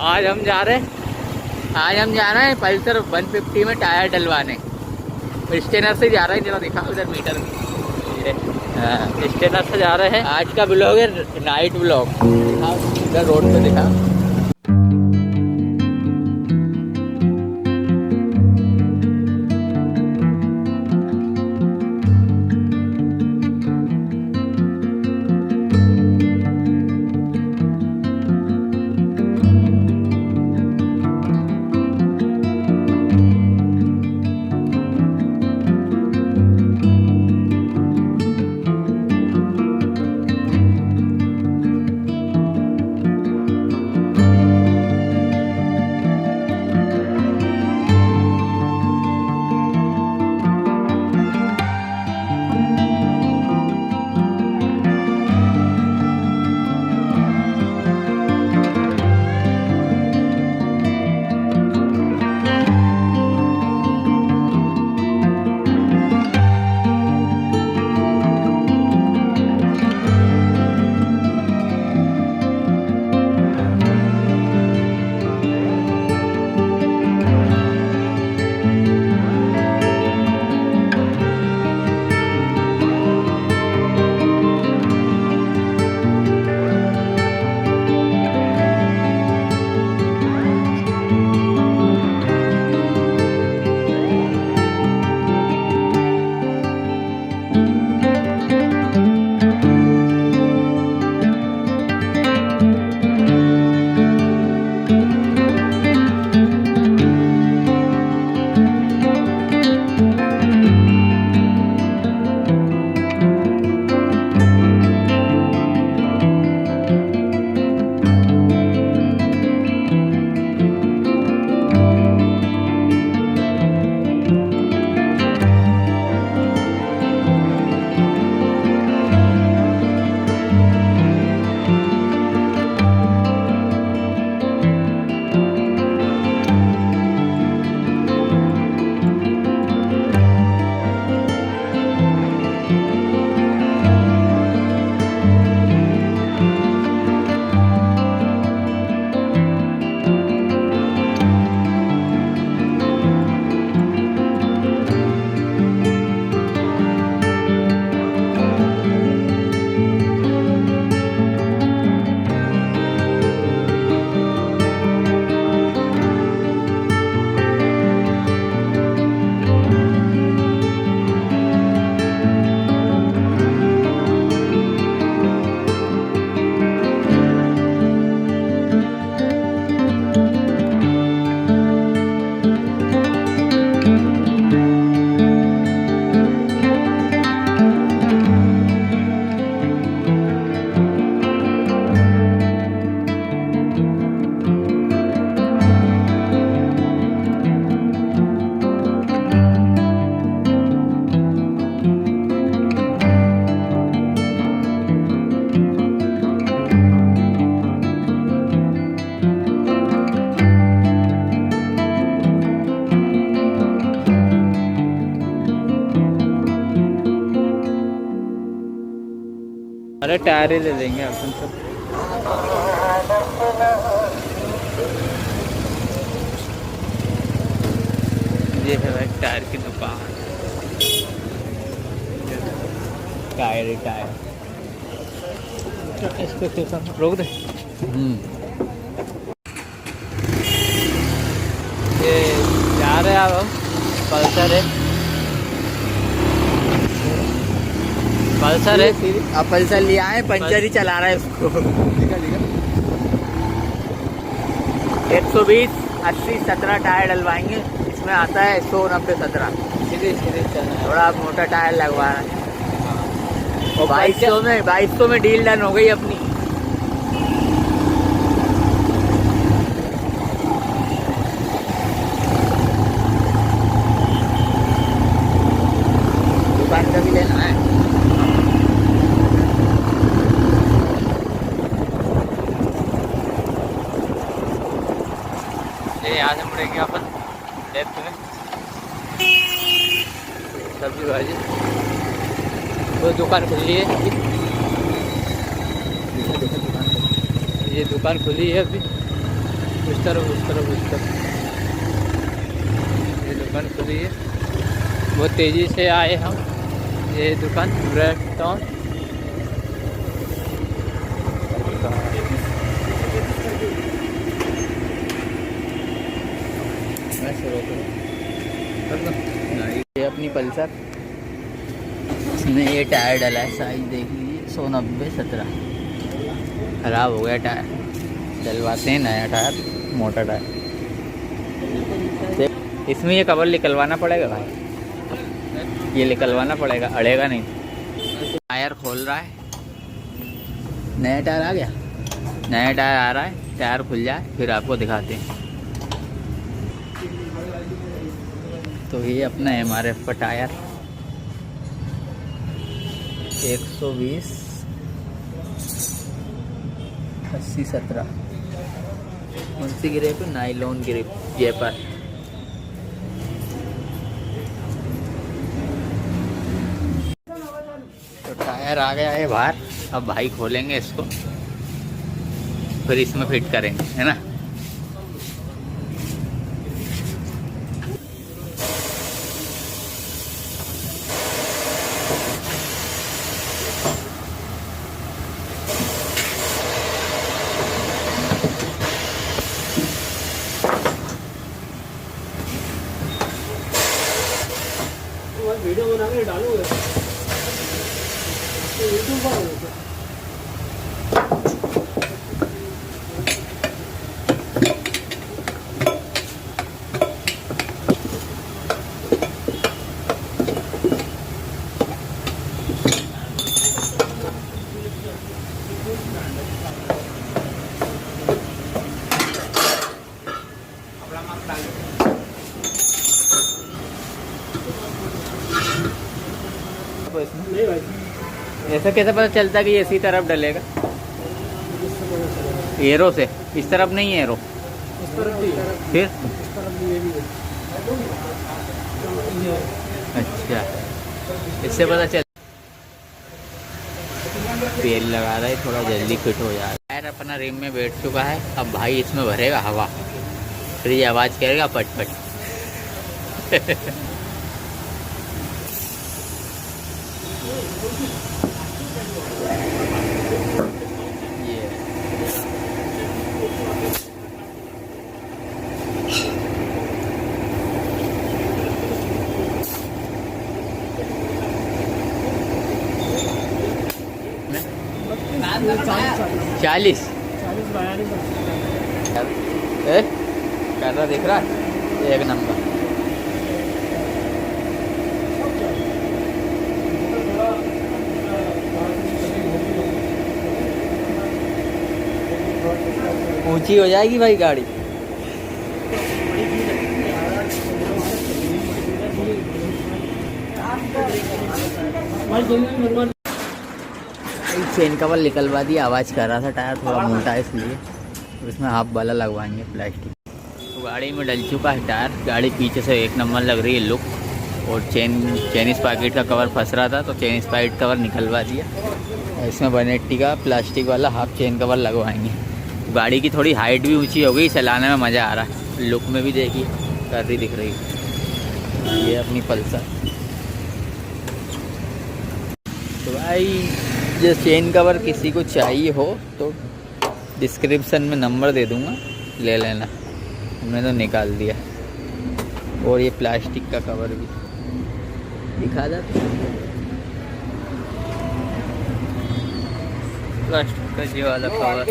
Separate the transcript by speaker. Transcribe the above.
Speaker 1: आज हम जा रहे हैं पल्सर 150 में टायर डलवाने। स्टेनर से जा रहे हैं, जरा दिखा उधर मीटर में। स्टेनर से जा रहे हैं। आज का ब्लॉग है नाइट ब्लॉग। दिखा उधर रोड पे दिखा। अरे टायर ही ले लेंगे अपन सब। ये है भाई टायर की दुकान। टायर ही टायर। इसको रोक दे। ये जा रहे हैं अब हम। पल्सर है। अब पल्सर ले आए, पंचर ही चला रहा है उसको। 120, 80, 17 टायर डलवाएंगे। इसमें आता है 100, 90, 17। थोड़ा मोटा टायर लगवा रहा है। और 2200 में डील डन हो गई अपनी। दुकान का भी लेना है। यहाँ से मुड़ेंगे अपन लेफ्ट में। सब्जी भाजी वो दुकान खुली है अभी। ये दुकान खुली है अभी।
Speaker 2: उस तरफ ये दुकान खुली है। बहुत तेज़ी से आए हम, ये दुकान ब्रेड टाउन।
Speaker 1: ये अपनी पल्सर, इसमें ये टायर डला है, साइज देख लीजिए 190/17। खराब हो गया टायर, डलवाते हैं नया टायर, मोटा टायर। इसमें ये कवर निकलवाना पड़ेगा भाई, ये निकलवाना पड़ेगा, अड़ेगा नहीं। टायर खोल रहा है, नया टायर आ गया, नया टायर आ रहा है, टायर खुल जाए फिर आपको दिखाते हैं। तो ये अपना MRF का टायर 120 80/17। कौन सी ग्रिप? नाइलॉन ग्रिप, जेपर। तो टायर आ गया है बाहर, अब भाई खोलेंगे इसको, फिर इसमें फिट करेंगे, है ना।
Speaker 2: वीडियो बना के डालोगे तो यूट्यूब पर नहीं भाई।
Speaker 1: ऐसा कैसे पता चलता है कि ये इसी तरफ डलेगा? एरो से, इस तरफ नहीं है एरो,
Speaker 2: इस तरफ भी है,
Speaker 1: फिर
Speaker 2: इस तरफ भी ये भी है।
Speaker 1: अच्छा, इससे पता चल। तेल लगा रहा है, थोड़ा जल्दी फिट हो जाए। टायर अपना रिम में बैठ चुका है, अब भाई इसमें भरेगा हवा, फिर ये आवाज़ करेगा पट पट। चालीस कैमरा दिख रहा है, एक नंबर। ऊंची हो जाएगी भाई गाड़ी। चेन कवर निकलवा दिया, आवाज़ कर रहा था, टायर थोड़ा मोटा है इसलिए, इसमें हाफ वाला लगवाएंगे प्लास्टिक। तो गाड़ी में डल चुका है टायर, गाड़ी पीछे से एक नंबर लग रही है लुक। और चेन स्पॉकेट का कवर फंस रहा था, तो चेन स्पॉकेट कवर निकलवा दिया। इसमें 180 का प्लास्टिक वाला हाफ चेन कवर लगवाएंगे। गाड़ी की थोड़ी हाइट भी ऊंची हो गई, चलाने में मज़ा आ रहा है। लुक में भी देखिए कर रही दिख रही है। ये अपनी पल्सर। तो भाई जो चेन कवर किसी को चाहिए हो तो डिस्क्रिप्शन में नंबर दे दूँगा, ले लेना। हमने तो निकाल दिया। और ये प्लास्टिक का कवर भी दिखा जाता है, प्लास्टिक का ये वाला कवर।